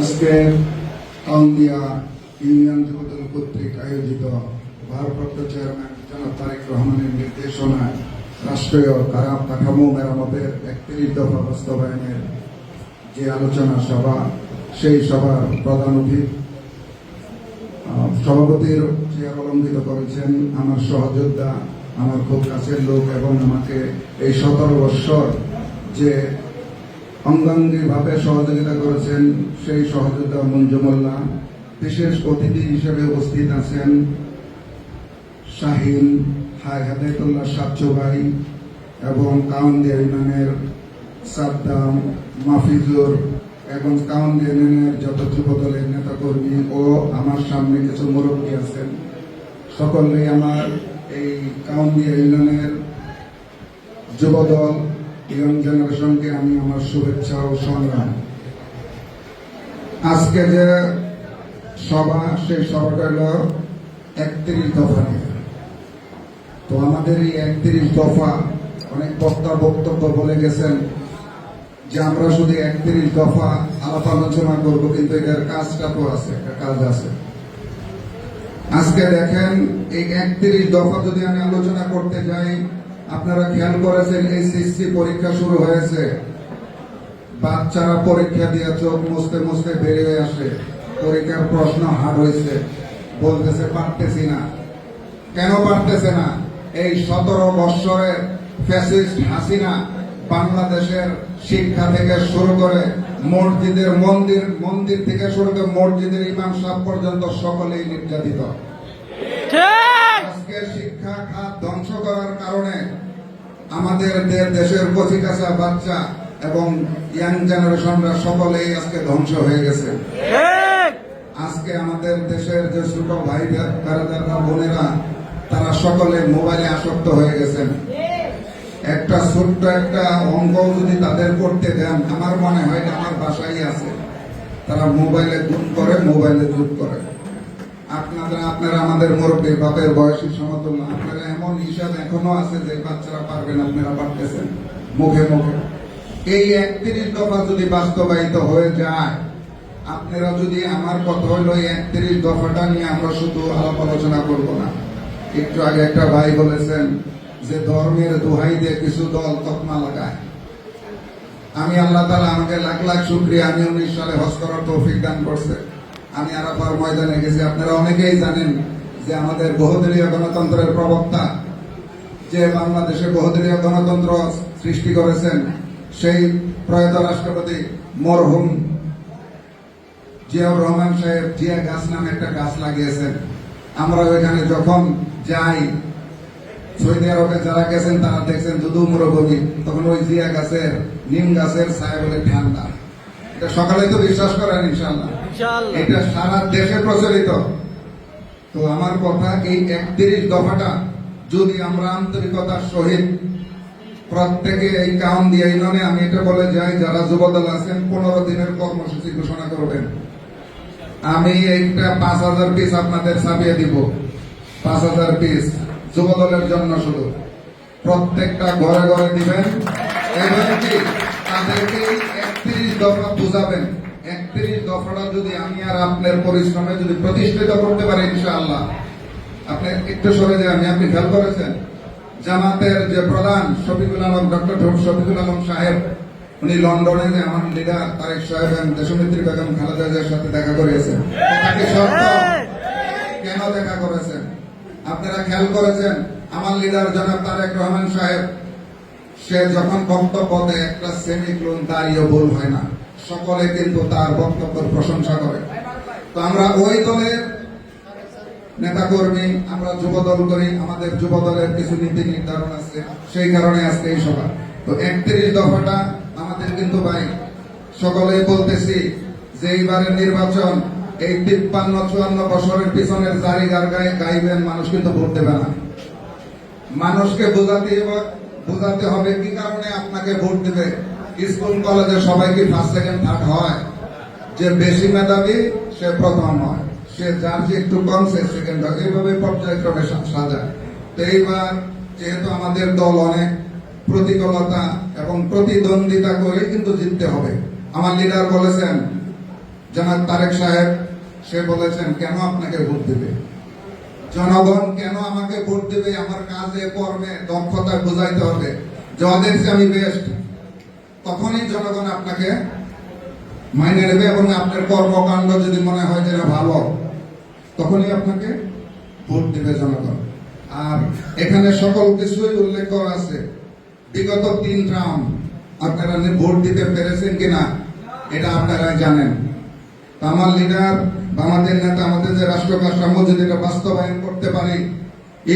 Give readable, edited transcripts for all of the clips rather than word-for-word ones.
আজকে কাউন্দিয়া ইউনিয়ন যুবদল কর্তৃক আয়োজিত ভারপ্রাপ্ত চেয়ারম্যান জনাব তারেক রহমানের নির্দেশনায় রাষ্ট্রীয় কাঠামো মেরামতের 31 দফা বাস্তবায়নের যে আলোচনা সভা, সেই সভার প্রধান সভাপতির চেয়ার অলঙ্কৃত করেছেন আমার সহযোদ্ধা, আমার খুব কাছের লোক এবং আমাকে এই 17 বৎসর যে অঙ্গাঙ্গিভাবে সহযোগিতা করেছেন সেই সহযোদ্ধা মঞ্জু মোল্লা। বিশেষ অতিথি হিসেবে উপস্থিত আছেন শাহিন, হেদায়েতুল্লাহ সাচ্চু ভাই এবং কাউন্দিয়া ইউনিয়নের সাদ্দাম, মাহফিজুর এবং কাউন্দিয়া ইউনিয়নের যত যুবদলের নেতাকর্মী ও আমার সামনে কিছু মুরব্বী আছেন। সকলেই আমার এই কাউন্দিয়া ইউনিয়নের যুবদল ইয়ং জেনারেশনকে আমি আমার শুভেচ্ছা ও সংগ্রাম। আজকে যে সভা, সেই সভাটা হলো 31 দফা নিয়ে। তো আমাদের এই 31 দফা অনেক বক্তা বক্তব্য বলে গেছেন যে আমরা শুধু 31 দফা আলাপ আলোচনা করব, কিন্তু এটার কাজটা তো আছে, একটা কাজ আছে। আজকে দেখেন এই 31 দফা যদি আমি আলোচনা করতে যাই, আপনারা খেয়াল করেছেন এইচএসসি পরীক্ষা শুরু হয়েছে, বাচ্চারা পরীক্ষা দিয়ে চোখ মুছতে মুছতে বেরিয়ে আসে, পরীক্ষার প্রশ্ন হার্ড হয়েছে, বলতেছে পারতেছি না। কেন পারতেছে না? এই 17 বৎসরের ফ্যাসিস্ট হাসিনা বাংলাদেশের শিক্ষা থেকে শুরু করে মসজিদের মন্দির থেকে শুরু করে মসজিদের ইমাম সাহেব পর্যন্ত সকলেই নির্যাতিত। আজকে শিক্ষা খাত ধ্বংস করার কারণে আমাদের দেশের কচিকাঁচা বাচ্চা এবং ইয়াং জেনারেশনরা সকলেই আজকে ধ্বংস হয়ে গেছে। আজকে আমাদের দেশের যে ছোট ভাই বেড়াদাররা, বোনেরা, তারা সকলে মোবাইলে আসক্ত হয়ে গেছেন। একটা ছোট্ট একটা অঙ্ক যদি তাদের করতে দেন, আমার মনে হয় আমার বাসায় আছে, তারা মোবাইলে গুণ করে, মোবাইলে যোগ করে। আপনারা আমাদের মুরব্বী, বাপের বয়সী সমতুল্য, আপনারা এমন হিসাব এখনো আছে যে বাচ্চারা পারবেন, আপনারা পারতেছেন মুখে মুখে। এই 31 দফা যদি বাস্তবায়িত হয়ে যায়, আপনারা যদি, আমার কথা হইল এই 31 দফাটা নিয়ে আমরা শুধু আলাপ আলোচনা করবো না। একটু আগে একটা ভাই বলেছেন যে ধর্মের দোহাই দিয়ে কিছু দল তকমা লাগায়। আমি আল্লাহ তাআলা আমাকে লাখ লাখ শুকরিয়া, আমি 19 সালে হজ করার তৌফিক দান করছে। আমি আরাফার ময়দানে গেছি। আপনারা অনেকেই জানেন যে আমাদের বহুদলীয় গণতন্ত্রের প্রবক্তা, যে বাংলাদেশে বহুদলীয় গণতন্ত্র সৃষ্টি করেছেন, সেই প্রয়াত রাষ্ট্রপতি মরহুম জিয়াউর রহমান সাহেব জিয়া গাছ নামে একটা গাছ লাগিয়েছেন। আমরা ওইখানে যখন যাই, সৌদি আরবে যারা গেছেন তারা দেখছেন দুদু মুরব্বী, তখন ওই জিয়া গাছের, নিম গাছের ছায়া বলে ঠান্ডা। এটা সকালে তো বিশ্বাস করেন ইনশাআল্লাহ, এটা সারা দেশে প্রচলিত। তো আমার কথা, এই 31 দফাটা যদি আমরা আন্তরিকতার সহিত প্রত্যেকে এই কাউন্দিয়া ইউনিয়নে, আমি এটা বলে যাই, যারা যুবদল আছেন 15 দিনের কর্মসূচি ঘোষণা করবেন। আমি এইটা 5000 পিস আপনাদের ছাপিয়ে দিব, 5000 পিস যুবদলের জন্য শুধু। প্রত্যেকটা ঘরে ঘরে দিবেন এবং কি তাদেরকে 31 দফা বুঝাবেন। 31 দফাটা যদি আমি আর আপনার পরিশ্রমে যদি প্রতিষ্ঠিত করতে পারি ইনশাআল্লাহ। আপনি একটু সরে যান, আপনি খেয়াল করেছেন জামাতের যে প্রধান শফিকুল আলম, ডক্টর শফিকুল আলম সাহেব, উনি লন্ডনে যে আমার লিডার তারেক সাহেব এবং দেশনেত্রী বেগম খালেদা জিয়ার সাথে দেখা করেছেন। কেন দেখা করেছেন? আপনারা খেয়াল করেছেন আমার লিডার জনাব তারেক রহমান সাহেব, সে যখন বক্তব্য দেয় একটা সেমিক্লোন দাঁড়িয়ে ভুল হয় না, সকলে কিন্তু তার বক্তব্যের প্রশংসা করে। তো আমরা ওই দলের নেতাকর্মী, আমরা যুবদল করি, আমাদের যুবদলের কিছু নীতি নির্ধারণ আছে, সেই কারণে আজকে এই সভা। তো 31 দফাটা আমাদের কিন্তু ভাই সকলেই বলতেছি যে এইবারের নির্বাচন, এই 53-54 বছরের পিছনের জারি গার গাইবেন, মানুষ কিন্তু ভোট দেবে না। মানুষকে বোঝাতে হবে কি কারণে আপনাকে ভোট দেবে। স্কুল কলেজে সবাই কি ফার্স্ট সেকেন্ড থার্ড হয়? যে বেশি মেধাবী সে প্রথম হয়, সে যার যে একটু কম সে সেকেন্ড হয়, এইভাবে পর্যায়ক্রমে সাজায়। তো এইবার যেহেতু আমাদের দল অনেক প্রতিকূলতা এবং প্রতিদ্বন্দ্বিতা করে কিন্তু জিততে হবে। আমার লিডার বলেছেন জনাব তারেক সাহেব, সে বলেছেন কেন আপনাকে ভোট দেবে, জনগণ কেন আমাকে ভোট দেবে, আমার কাজে কর্মে দক্ষতা বোঝাইতে হবে যাদের চেয়ে আমি বেস্ট, তখনই জনগণ আপনাকে মাইনে নেবে এবং আপনার কর্মকাণ্ড যদি মনে হয় যে না ভালো, তখনই আপনাকে ভোট দিবে জনগণ। আর এখানে সকল কিছুই উল্লেখ করা আছে। বিগত 3 টার্ম আপনারা ভোট দিতে পেরেছেন কিনা এটা আপনারা জানেন। তো আমার লিডার, আমাদের নেতা, আমাদের যে রাষ্ট্র কাঠামো যদি এটা বাস্তবায়ন করতে পারি,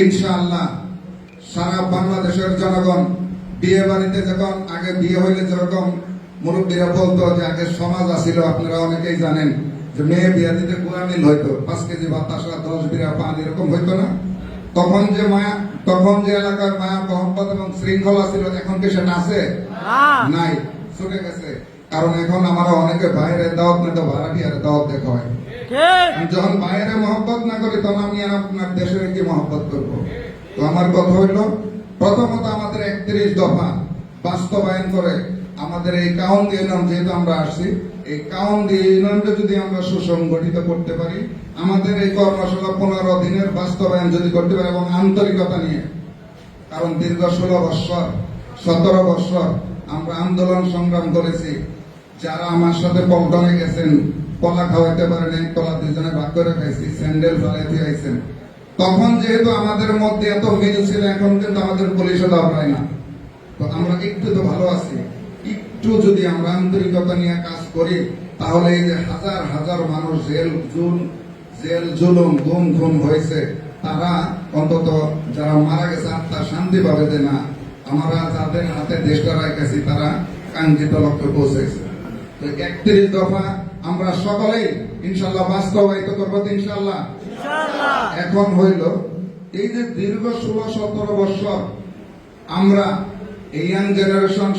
ইনশাআল্লাহ সারা বাংলাদেশের জনগণ বিয়ে বাড়িতে যখন আগে বিয়ে হইলে যেরকম মুরব্বীরা বলতো যে আগে সমাজ আসিল, আপনারা অনেকেই জানেন যে মেয়ে বিয়ে দিতে গুড়া মিল হইতো, 5 কেজি বাতাসা 10 বিরা পান এরকম হইতো না। তখন যে এলাকার মায়া মোহাম্মদ এবং শৃঙ্খলা ছিল, এখন কি সেটা আছে? নাই, ছুটে গেছে। কারণ এখন আমরা অনেকে বাইরে দাওয়াত না তো ভাড়াটিয়ার দাওয়াত দেখা হয়। যখন বাইরে মহব্বত না করি তখন আমি আর আপনার দেশের কি মহব্বত করবো? তো আমার কথা হইল, প্রথমত আমাদের 31 দফা বাস্তবায়ন করে আমাদের এই কাউন্দি ইউনিয়ন, যেহেতু আমরা আসছি, এই কাউন্দি ইউনিয়নকে যদি আমরা সুসংগঠিত করতে পারি, আমাদের এই কর্মশালা 15 দিনের বাস্তবায়ন যদি করতে পারি এবং আন্তরিকতা নিয়ে, কারণ দীর্ঘ 16 বৎসর 17 বৎসর আমরা আন্দোলন সংগ্রাম করেছি। যারা আমার সাথে পল্টনে গেছেন, কলা খাওয়াইতে পারেন, এক কলা 2 জনে ভাগ করে খাইছি, স্যান্ডেল ফেলাইতে আইছেন। তখন যেহেতু আমাদের মধ্যে এত মিল ছিল, এখন কিন্তু আমাদের পুলিশও দাঁড়ায় না। তো আমরা একটু তো ভালো আছি। একটু যদি আমরা আন্তরিকতা নিয়ে কাজ করি, তাহলে এই যে হাজার হাজার মানুষ জেল জুলুম গুম খুন হয়েছে, তারা অন্তত যারা মারা গেছে আত্মা শান্তি পাবে যে না, আমরা যাদের হাতে দেশটা রাখেছি তারা কাঙ্ক্ষিত লক্ষ্যে পৌঁছেছে। তো 31 দফা আমরা সকলেই ইনশাল্লাহ বাস্তবায়িত করবো ইনশাল্লাহ। এখন হইল এই যে দীর্ঘ 16-17 বৎসর আমরা এই ইয়াং জেনারেশন